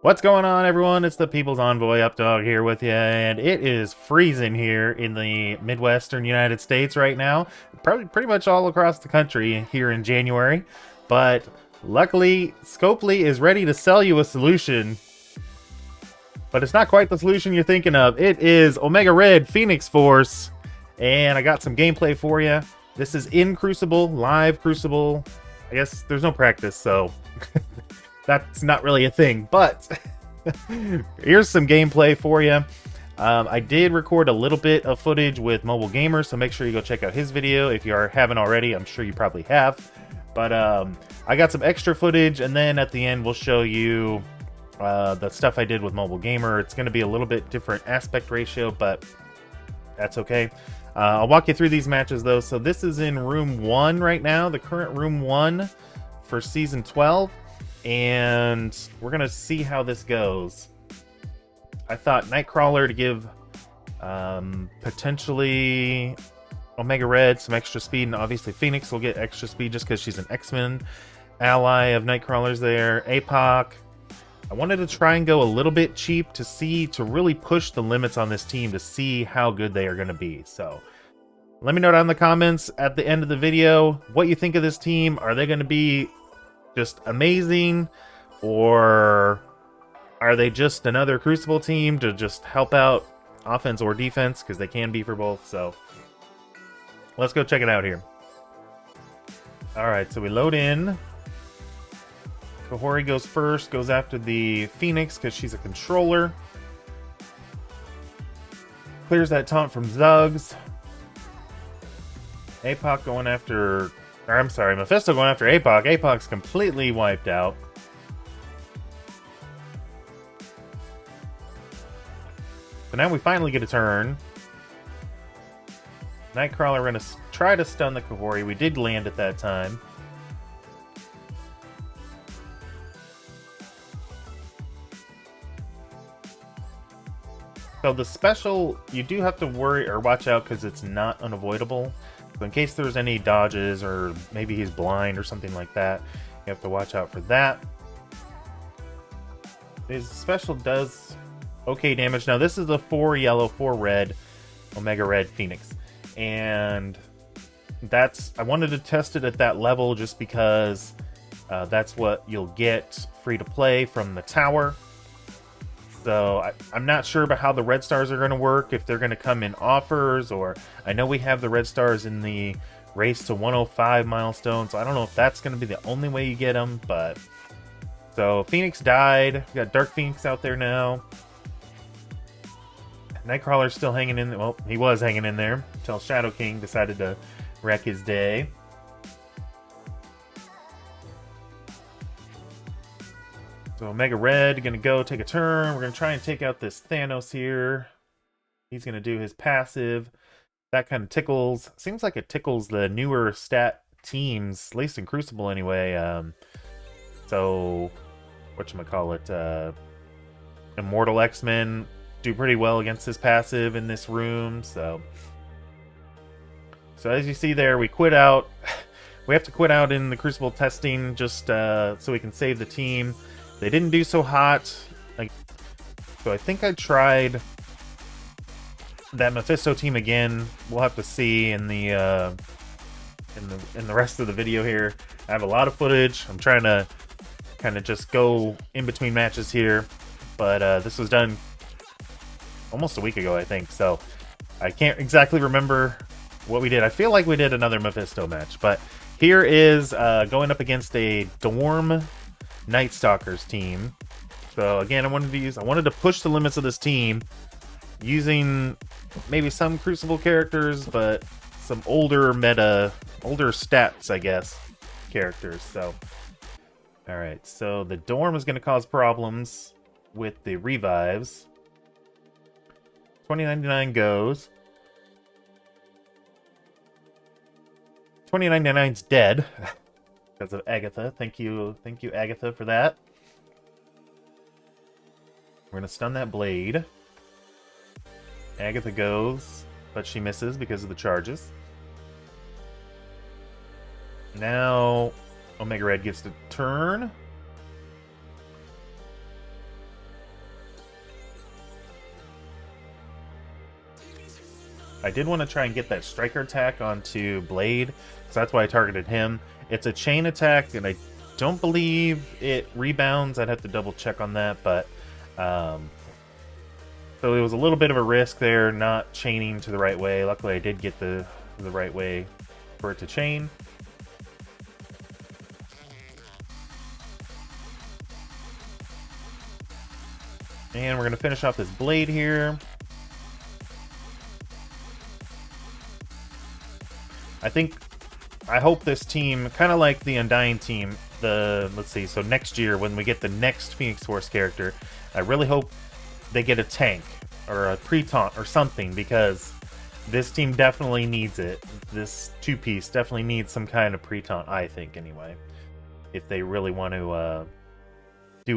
What's going on, everyone? It's the People's Envoy Updog here with you, and it is freezing here in the Midwestern United States right now. Probably pretty much all across the country here in January. But luckily, Scopely is ready to sell you a solution. But it's not quite the solution you're thinking of. It is Omega Red Phoenix Force, and I got some gameplay for you. This is in Crucible, live Crucible. I guess there's no practice, so that's not really a thing, but here's some gameplay for you. I did record a little bit of footage with Mobile Gamer, so make sure you go check out his video if you haven't already. I'm sure you probably have. But I got some extra footage, and then at the end we'll show you the stuff I did with Mobile Gamer. It's going to be a little bit different aspect ratio, but that's okay. I'll walk you through these matches, though. So this is in Room 1 right now, the current Room 1 for Season 12. And we're gonna see how this goes. I thought Nightcrawler to give potentially Omega Red some extra speed, and obviously Phoenix will get extra speed just because she's an X-Men ally of Nightcrawler's there. Apoc. I wanted to try and go a little bit cheap to really push the limits on this team to see how good they are going to be. So let me know down in the comments at the end of the video what you think of this team. Are they going to be just amazing, or are they just another Crucible team to just help out offense or defense, because they can be for both? So let's go check it out here. Alright, so we load in. Kahhori goes first, goes after the Phoenix because she's a controller. Clears that taunt from Zuggs. Apoc going after... I'm sorry, Mephisto going after Apoc. Apoc's completely wiped out. So now we finally get a turn. Nightcrawler, we're going to try to stun the Kahhori. We did land at that time. So the special, you do have to worry or watch out because it's not unavoidable. So in case there's any dodges, or maybe he's blind or something like that, you have to watch out for that. His special does okay damage. Now this is the 4 yellow, 4 red Omega Red Phoenix. And I wanted to test it at that level just because that's what you'll get free to play from the tower. So I'm not sure about how the red stars are going to work, if they're going to come in offers, or I know we have the red stars in the race to 105 milestone, so I don't know if that's going to be the only way you get them. But so Phoenix died. We got Dark Phoenix out there now. Nightcrawler's still hanging in. Well, he was hanging in there until Shadow King decided to wreck his day. So Omega Red gonna go take a turn. We're gonna try and take out this Thanos here. He's gonna do his passive. That kind of tickles. Seems like it tickles the newer stat teams, at least in Crucible anyway. So whatchamacallit, Immortal X-Men do pretty well against his passive in this room. So as you see there, we quit out. We have to quit out in the Crucible testing just so we can save the team. They didn't do so hot, so I think I tried that Mephisto team again. We'll have to see in the rest of the video here. I have a lot of footage. I'm trying to kind of just go in between matches here, but this was done almost a week ago, I think. So I can't exactly remember what we did. I feel like we did another Mephisto match, but here is going up against a Dorm Night Stalkers team. So again, I wanted to push the limits of this team using maybe some Crucible characters, but some older stats, I guess, characters. So alright, so the Dorm is going to cause problems with the revives. 2099 goes. 2099's dead. Because of Agatha. Thank you, Agatha, for that. We're gonna stun that blade. Agatha goes, but she misses because of the charges. Now Omega Red gets to turn. I did want to try and get that striker attack onto Blade, so that's why I targeted him. It's a chain attack, and I don't believe it rebounds. I'd have to double check on that, but so it was a little bit of a risk there, not chaining to the right way. Luckily, I did get the right way for it to chain. And we're going to finish off this Blade here. I hope this team, kind of like the Undying team, let's see, so next year when we get the next Phoenix Force character, I really hope they get a tank or a pre-taunt or something, because this team definitely needs it. This two-piece definitely needs some kind of pre-taunt, I think, anyway, if they really want to put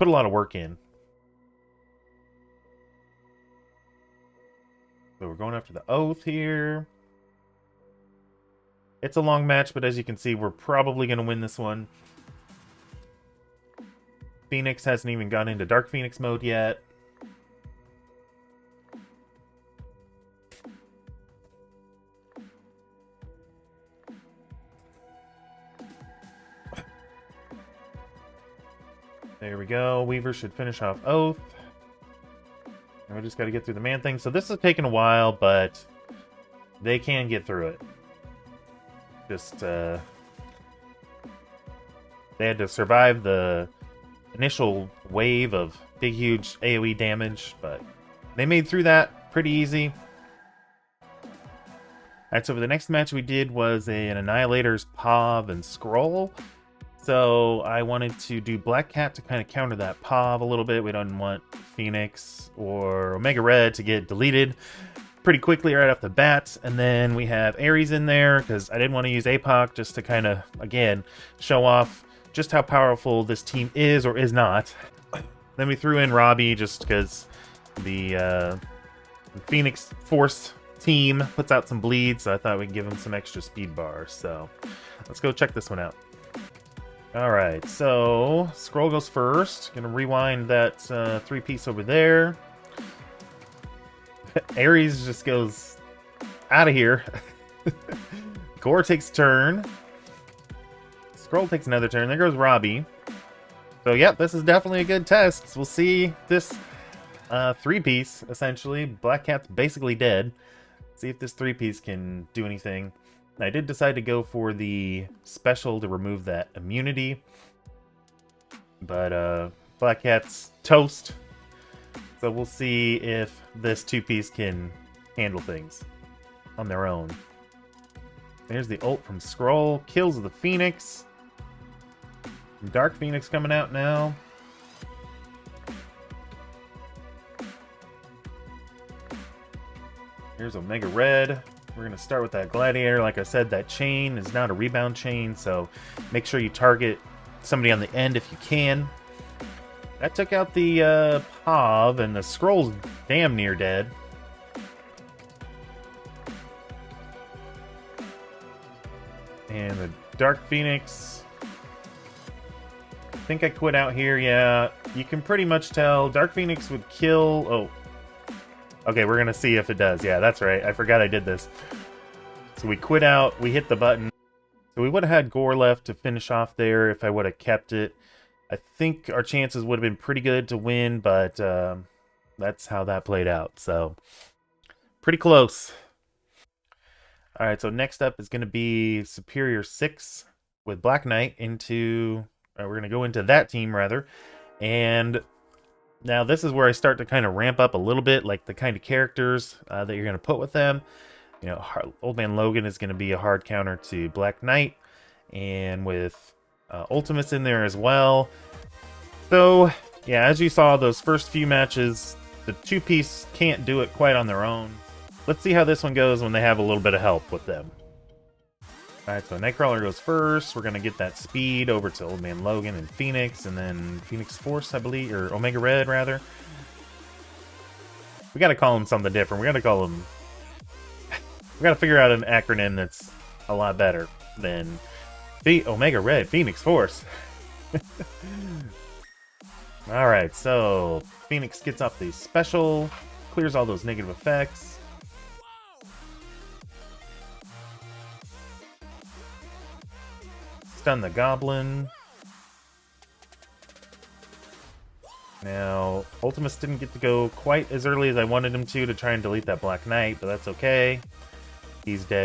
a lot of work in. So we're going after the Oath here. It's a long match, but as you can see, we're probably going to win this one. Phoenix hasn't even gone into Dark Phoenix mode yet. There we go. Weaver should finish off Oath. And we just got to get through the man thing. So this is taking a while, but they can get through it. Just, they had to survive the initial wave of big, huge AoE damage, but they made through that pretty easy. Alright, so for the next match we did was an Annihilator's Pav and Scroll. So I wanted to do Black Cat to kind of counter that Pav a little bit. We don't want Phoenix or Omega Red to get deleted pretty quickly right off the bat. And then we have Ares in there because I didn't want to use Apoc, just to kind of, again, show off just how powerful this team is or is not. Then we threw in Robbie just because the Phoenix Force team puts out some bleed, so I thought we'd give him some extra speed bars. So let's go check this one out. Alright, so Scroll goes first. Gonna rewind that three-piece over there. Ares just goes out of here. Gore takes a turn. Scroll takes another turn. There goes Robbie. So, yep, this is definitely a good test. We'll see this three-piece, essentially. Black Cat's basically dead. See if this three-piece can do anything. I did decide to go for the special to remove that immunity. But Black Cat's toast. So we'll see if this two-piece can handle things on their own. There's the ult from Scroll. Kills the Phoenix. Dark Phoenix coming out now. Here's Omega Red. We're going to start with that Gladiator. Like I said, that chain is not a rebound chain, so make sure you target somebody on the end if you can. That took out the Pav, and the Scroll's damn near dead. And the Dark Phoenix. I think I quit out here, yeah. You can pretty much tell Dark Phoenix would kill... Oh. Okay, we're going to see if it does. Yeah, that's right. I forgot I did this. So we quit out. We hit the button. So we would have had Gore left to finish off there if I would have kept it. I think our chances would have been pretty good to win, but that's how that played out. So, pretty close. Alright, so next up is going to be Superior 6 with Black Knight into... we're going to go into that team, rather. And now this is where I start to kind of ramp up a little bit, like the kind of characters that you're going to put with them. You know, Old Man Logan is going to be a hard counter to Black Knight. And with Ultimus in there as well. So, yeah, as you saw, those first few matches, the two-piece can't do it quite on their own. Let's see how this one goes when they have a little bit of help with them. Alright, so Nightcrawler goes first. We're going to get that speed over to Old Man Logan and Phoenix, and then Phoenix Force, I believe, or Omega Red, rather. We got to call him something different. We got to call him... we got to figure out an acronym that's a lot better than Omega Red, Phoenix Force. Alright, so Phoenix gets off the special, clears all those negative effects. Stun the goblin. Now, Ultimus didn't get to go quite as early as I wanted him to try and delete that Black Knight, but that's okay. He's dead.